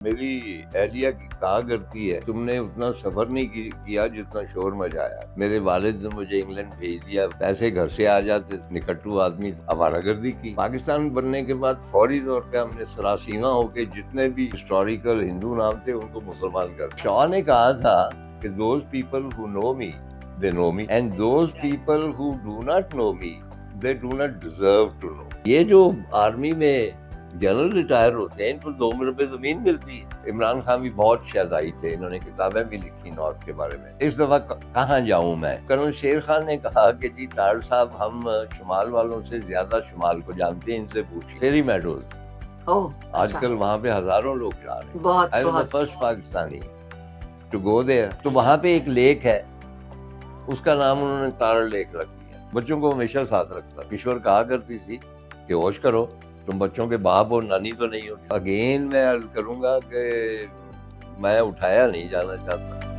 मेरी एहलिया कहा करती है, तुमने उतना सफर नहीं किया जितना शोर मचाया। मेरे वालिद ने मुझे इंग्लैंड भेज दिया, पैसे घर से आ जाते, निकट्टू आदमी, आवारागर्दी की। पाकिस्तान बनने के बाद फौरी तौर पे हमने सरासीमा होके जितने भी हिस्टोरिकल हिंदू नाम थे उनको मुसलमान कर। शॉ ने कहा था कि those people who know me they know me and those people who do not know me they do not deserve to know. ये जो आर्मी में जनरल रिटायर होते हैं इनको 2 रुपए जमीन मिलती है। इमरान खान भी बहुत शहदाई थे, इन्होंने किताबें भी लिखी नॉर्थ के बारे में। इस दफा कहाँ जाऊं मैं? कर्नल शेर खान ने कहा कि जी तार साहब, हम शुमाल वालों से ज्यादा शुमाल को जानते हैं, इनसे पूछिए। फेरी मेडोज आजकल वहाँ पे हजारों लोग जा रहे हैं। I was the first Pakistani to go there. तो वहाँ पे एक लेक है, उसका नाम उन्होंने तारड़ लेक रख दिया। बच्चों को हमेशा साथ रखता। किशोर कहा करती थी कि होश करो, तुम बच्चों के बाप और नानी तो नहीं हो। अगेन मैं अर्ज करूंगा कि मैं उठाया नहीं जाना चाहता।